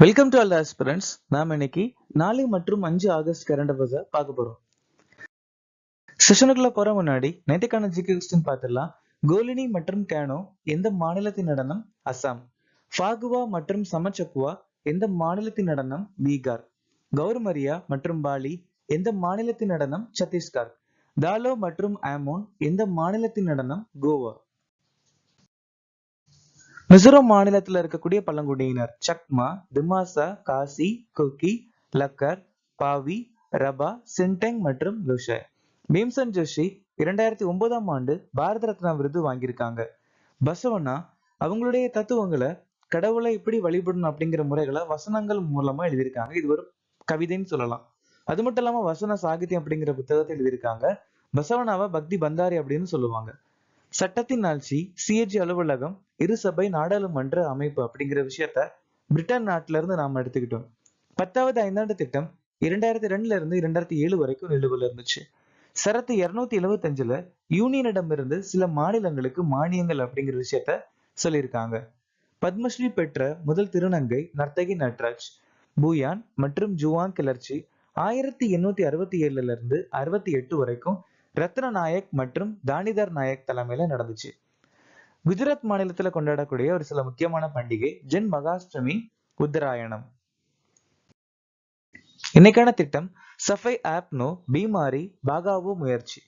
Welcome to all the aspirants. நாம் இன்னைக்கு 4 மற்றும் 5 ஆகஸ்ட் கரண்ட் அஃபேர்ஸை பார்க்க போறோம். செஷனுக்குள்ள போற முன்னாடி நேற்றுக்கான ஜிகே கொஸ்டின் பார்த்துடலாம். கோலினி மற்றும் கேனோ எந்த மாநிலத்தின் நடனம்? அசாம். ஃபாகுவா மற்றும் சமச்சக்குவா எந்த மாநிலத்தின் நடனம்? பீகார். கௌர்மரியா மற்றும் பாலி எந்த மாநிலத்தின் நடனம்? சத்தீஸ்கர். தாலோ மற்றும் ஆமோன் எந்த மாநிலத்தின் நடனம்? கோவா. மிசோரம் மாநிலத்தில் இருக்கக்கூடிய பழங்குடியினர் சக்மா, திமாசா, காசி, குக்கி, லக்கர், பாவி, ரபா, சின்டெங் மற்றும் லுஷை. பீம்சன் ஜோஷி 2009ஆம் ஆண்டு பாரத ரத்னா விருது வாங்கியிருக்காங்க. பசவண்ணா அவங்களுடைய தத்துவங்களை, கடவுளை எப்படி வழிபடணும் அப்படிங்கிற முறைகளை வசனங்கள் மூலமா எழுதியிருக்காங்க. இது ஒரு கவிதைன்னு சொல்லலாம். அது மட்டும் இல்லாம வசன சாகித்யம் அப்படிங்கிற புத்தகத்தை எழுதியிருக்காங்க. பசவண்ணாவை பக்தி பந்தாரி அப்படின்னு சொல்லுவாங்க. சட்டத்தின் ஆட்சி, சிஏஜி அலுவலகம், இருசபை நாடாளுமன்ற அமைப்பு அப்படிங்கிற விஷயத்த பிரிட்டன் நாட்டில இருந்து நாம எடுத்துக்கிட்டோம். 10வது ஐந்தாண்டு திட்டம் 2002 இருந்து 2007 வரைக்கும் நிலுவையில் இருந்துச்சு. சரத்து 275ல யூனியனிடம் இருந்து சில மாநிலங்களுக்கு மானியங்கள் அப்படிங்கிற விஷயத்த சொல்லியிருக்காங்க. பத்மஸ்ரீ பெற்ற முதல் திருநங்கை நர்த்தகி நட்ராஜ். பூயான் மற்றும் ஜுவாங் கிளர்ச்சி 1867 இருந்து 68 வரைக்கும் ரத்ன நாயக் மற்றும் தானிதர் நாயக் தலைமையில நடந்துச்சு. குஜராத் மாநிலத்துல கொண்டாடக்கூடிய ஒரு சில முக்கியமான பண்டிகை ஜென் மகாஷ்டமி, உத்தராயணம். இன்னைக்கான திட்டம் சஃபை ஆப்னோ பீமாரி பாகாவோ முயற்சி.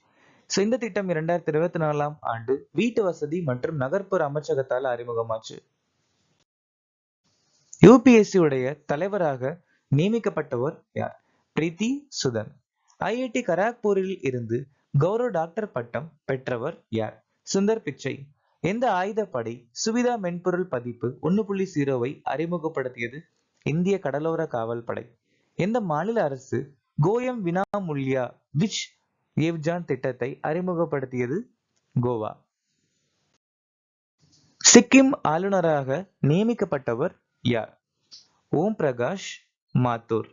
இந்த திட்டம் 2024ஆம் ஆண்டு வீட்டு வசதி மற்றும் நகர்ப்புற அமைச்சகத்தால் அறிமுகமாச்சு. யூபிஎஸ்சி உடைய தலைவராக நியமிக்கப்பட்டவர் யார்? பிரீத்தி சுதன். ஐஐடி கராக்பூரில் இருந்து கௌரவ டாக்டர் பட்டம் பெற்றவர் யார்? சுந்தர் பிச்சை. எந்த ஆயுதப்படை சுவிதா மென்பொருள் பதிப்பு 1.0 அறிமுகப்படுத்தியது? இந்திய கடலோர காவல் படை. எந்த மாநில அரசு கோயம் வினாமுல்யா விச் ஏவ்ஜான் திட்டத்தை அறிமுகப்படுத்தியது? கோவா. சிக்கிம் ஆளுநராக நியமிக்கப்பட்டவர் யார்? ஓம் பிரகாஷ் மாத்தூர்.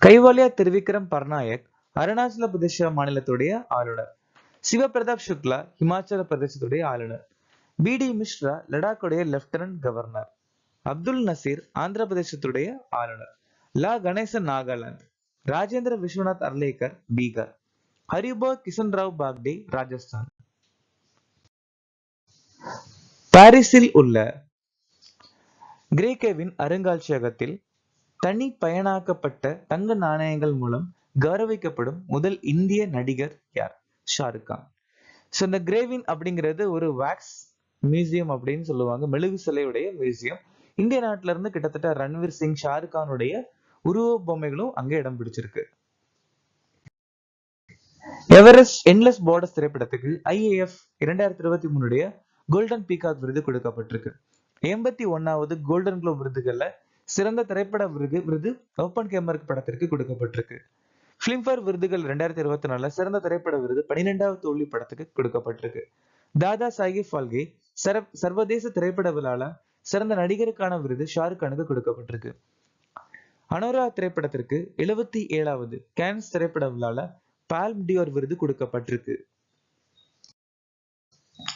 கைவாலியா திருவிக்ரம் பர்நாயக் அருணாச்சல பிரதேச மாநிலத்துடைய ஆளுநர். சிவபிரதாப் சுக்லா ஹிமாச்சல பிரதேசத்துடைய ஆளுநர். பிடி மிஸ்ரா லடாக்குடைய லெப்டினன்ட் கவர்னர். அப்துல் நசீர் ஆந்திர பிரதேசத்துடைய ஆளுநர். லா கணேசன் நாகாலாந்து. ராஜேந்திர விஸ்வநாத் அர்லேக்கர் பீகார். ஹரிபா கிஷன் ராவ் பாக்டே ராஜஸ்தான். பாரிஸில் உள்ள கிரேக்கேவின் அருங்காட்சியகத்தில் தனி பயனாக்கப்பட்ட தங்க நாணயங்கள் மூலம் கௌரவிக்கப்படும் முதல் இந்திய நடிகர் யார்? ஷாருக் கான். இந்த கிரேவின் அப்படிங்கிறது ஒரு வேக்ஸ் மியூசியம் அப்படின்னு சொல்லுவாங்க. மெழுகு சிலையுடைய மியூசியம். இந்திய நாட்டில இருந்து கிட்டத்தட்ட ரன்வீர் சிங், ஷாருக் கானுடைய உருவ பொம்மைகளும் அங்கே இடம் பிடிச்சிருக்கு. எவரெஸ்ட் என்லெஸ் பார்டர்ஸ் திரைப்படத்துக்கு IAF 2023 கோல்டன் பீகாக் விருது கொடுக்கப்பட்டிருக்கு. 81வது கோல்டன் குளோப் விருதுகள்ல சிறந்த திரைப்பட விருது ஓப்பன் கேமரா படத்திற்கு கொடுக்கப்பட்டிருக்கு. பிலிம்பேர் விருதுகள் 2024 சிறந்த திரைப்பட விருது 12வது தோல்வி படத்துக்கு கொடுக்கப்பட்டிருக்கு. தாதா சாஹிப் பால்கே சர்வதேச திரைப்பட விழால சிறந்த நடிகருக்கான விருது ஷாருக் கானுக்கு கொடுக்கப்பட்டிருக்கு. அனோரா திரைப்படத்திற்கு 77வது கேன்ஸ் திரைப்பட விழால பால்ம் டியோர் விருது கொடுக்கப்பட்டிருக்கு.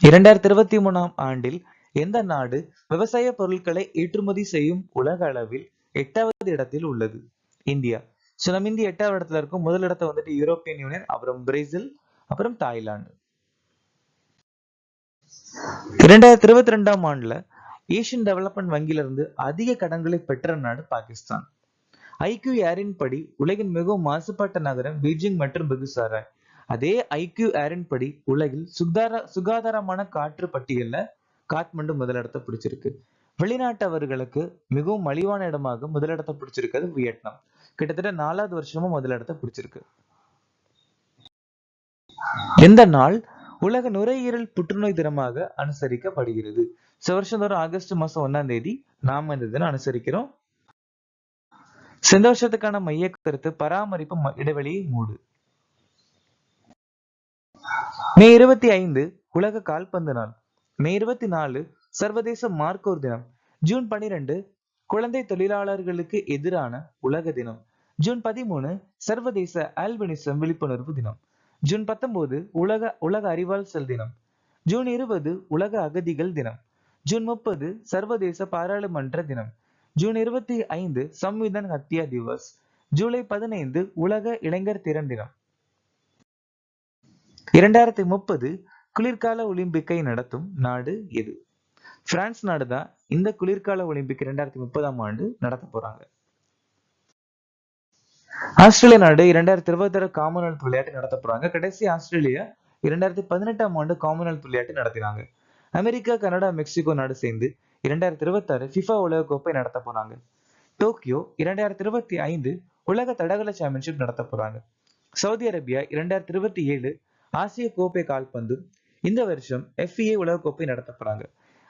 2023ஆம் ஆண்டில் எந்த நாடு விவசாய பொருட்களை ஏற்றுமதி செய்யும் உலக அளவில் 8வது இடத்தில் உள்ளது? இந்தியா. நம்ம இந்தியா 8வது இடத்துல இருக்கும். முதல் இடத்தை வந்துட்டு யூரோப்பியன் யூனியன், அப்புறம் பிரேசில், அப்புறம் தாய்லாந்து. 2022ஆம் ஆண்டுல ஏசியன் டெவலப்மெண்ட் வங்கியிலிருந்து அதிக கடன்களை பெற்ற நாடு பாகிஸ்தான். ஐக்கியூ ஏரின் படி உலகின் மிகவும் மாசுபட்ட நகரம் பீஜிங் மற்றும் பெகுசாராய். அதே ஐக்கியூ ஏரின் படி உலகில் சுகாதாரமான காற்று பட்டியல்ல காத்மண்டு முதலிடத்தை பிடிச்சிருக்கு. வெளிநாட்டவர்களுக்கு மிகவும் மலிவான இடமாக முதலிடத்தை பிடிச்சிருக்கிறது வியட்நாம். கிட்டத்தட்ட 4வது வருஷமும் முதலிடத்தை பிடிச்சிருக்கு. எந்த நாள் உலக நுரையீரல் புற்றுநோய் தினமாக அனுசரிக்கப்படுகிறது? வருஷந்தோறும் ஆகஸ்ட் மாசம் 1ஆம் தேதி நாம இந்த தினம் அனுசரிக்கிறோம். இந்த வருஷத்துக்கான மைய கருத்து பராமரிப்பு இடைவெளியை மூடு. மே 25 உலக கால்பந்து நாள். மே 24 சர்வதேச மார்க்கோர் தினம். ஜூன் 12 குழந்தை தொழிலாளர்களுக்கு எதிரான உலக தினம். ஜூன் 13 சர்வதேச ஆல்பினிசம் விழிப்புணர்வு தினம். ஜூன் 19 உலக அறிவால் செல் தினம். ஜூன் 20 உலக அகதிகள் தினம். ஜூன் 30 சர்வதேச பாராளுமன்ற தினம். ஜூன் 25 சம்விதான் ஹத்யா திவஸ். ஜூலை 15 உலக இளைஞர் திறன் தினம். 2030 குளிர்கால ஒலிம்பிக்கை நடத்தும் நாடு எது? பிரான்ஸ் நாடு தான் இந்த குளிர்கால ஒலிம்பிக் 2030ஆம் ஆண்டு நடத்த போறாங்க. ஆஸ்திரேலியா நாடு 2026 காமன்வெல்த் விளையாட்டு நடத்த போறாங்க. கடைசி ஆஸ்திரேலியா 2018ஆம் ஆண்டு காமன்வெல்த் விளையாட்டு நடத்தினாங்க. அமெரிக்கா, கனடா, மெக்சிகோ நாடு சேர்ந்து 2026 ஃபிஃபா உலகக்கோப்பை நடத்த போறாங்க. டோக்கியோ 2025 உலக தடகள சாம்பியன்ஷிப் நடத்த போறாங்க. சவுதி அரேபியா 2027 ஆசிய கோப்பை கால்பந்து. இந்த வருஷம் FIA உலகக்கோப்பை நடத்த போறாங்க.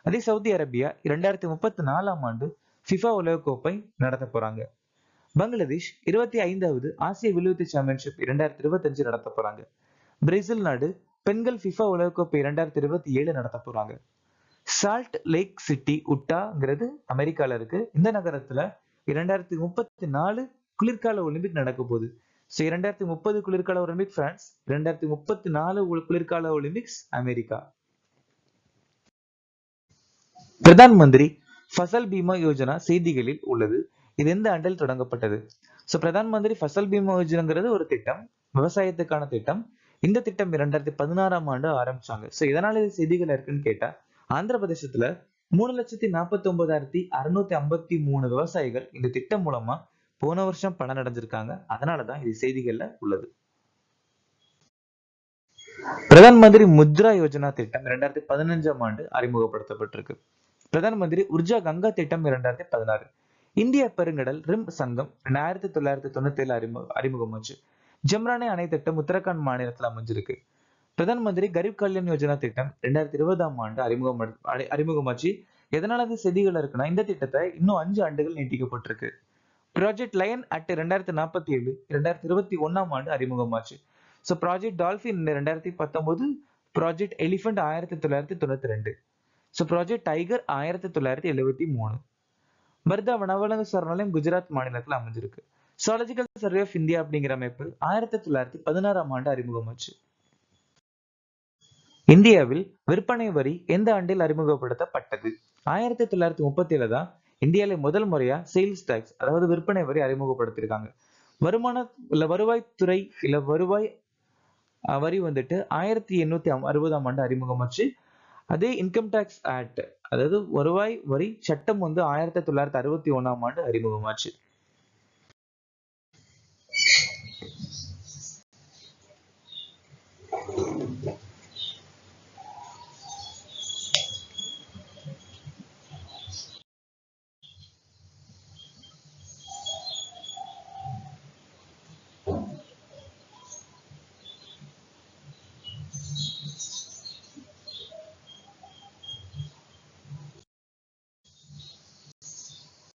அதே சவுதி அரேபியா 2034ஆம் ஆண்டு ஃபிஃபா உலகக்கோப்பை நடத்த போறாங்க. பங்களாதேஷ் 25வது ஆசிய வில்வித்தை சாம்பியன்ஷிப் 2025 நடத்த போறாங்க. பிரேசில் நாடு பெண்கள் ஃபிஃபா உலகக்கோப்பை 2027 நடத்த போறாங்க. சால்ட் லேக் சிட்டி உட்டாங்கிறது அமெரிக்கால இருக்கு. இந்த நகரத்துல 2034 குளிர்கால ஒலிம்பிக் நடக்க போகுது. 2030 குளிர்கால ஒலிம்பிக் பிரான்ஸ், 2034 குளிர்கால ஒலிம்பிக்ஸ் அமெரிக்கா. பிரதான் மந்திரி ஃபசல் பீமா யோஜனா செய்திகளில் உள்ளது. இது எந்த ஆண்டில் தொடங்கப்பட்டது? பிரதான் மந்திரி ஃபசல் பீமா யோஜனாங்கிறது ஒரு திட்டம், விவசாயத்துக்கான திட்டம். இந்த திட்டம் 2016ஆம் ஆண்டு ஆரம்பிச்சாங்க. இதனால இது செய்திகள் இருக்குன்னு கேட்டா, ஆந்திர பிரதேசத்துல 3,49,653 விவசாயிகள் இந்த திட்டம் மூலமா போன வருஷம் பலன் அடைஞ்சிருக்காங்க. அதனாலதான் இது செய்திகள்ல உள்ளது. பிரதான் மந்திரி முத்ரா யோஜனா திட்டம் 2015ஆம் ஆண்டு அறிமுகப்படுத்தப்பட்டிருக்கு. பிரதான் மந்திரி உர்ஜா கங்கா திட்டம் 2016. இந்திய பெருங்கடல் ரிம் சங்கம் 1997 அறிமுகமாச்சு. ஜம்ரானே அணை திட்டம் உத்தரகாண்ட் மாநிலத்தில் அமைஞ்சிருக்கு. பிரதான் மந்திரி கரீப் கல்யாண் யோஜனா திட்டம் 2020ஆம் ஆண்டு அறிமுகமாச்சு. எதனால அது செய்திகள் இருக்குன்னா, இந்த திட்டத்தை இன்னும் 5 ஆண்டுகள் நீட்டிக்கப்பட்டிருக்கு. ப்ராஜெக்ட் லயன் அட் 2047 2021ஆம் ஆண்டு அறிமுகமாச்சு. Project dolphin 2019, project elephant 1992, project tiger 1973. Barda வனவிலங்கு சரணாலயம் குஜராத் மாநிலத்தில் அமைஞ்சிருக்கு. ஜூவாலஜிக்கல் சர்வே ஆஃப் இந்தியா அப்படிங்கிற அமைப்பு 1916ஆம் ஆண்டு அறிமுகமாச்சு. இந்தியாவில் விற்பனை வரி எந்த ஆண்டில் அறிமுகப்படுத்தப்பட்டது? 1937 தான் இந்தியாவில முதல் முறையா சேல்ஸ் டாக்ஸ், அதாவது விற்பனை வரி அறிமுகப்படுத்திருக்காங்க. வருவாய்த்துறை வருவாய் வரி வந்துட்டு 1860ஆம் ஆண்டு அறிமுகமாச்சு. அதே இன்கம் டாக்ஸ் ஆக்ட், அதாவது வருவாய் வரி சட்டம் 1961ஆம் ஆண்டு அறிமுகமாச்சு.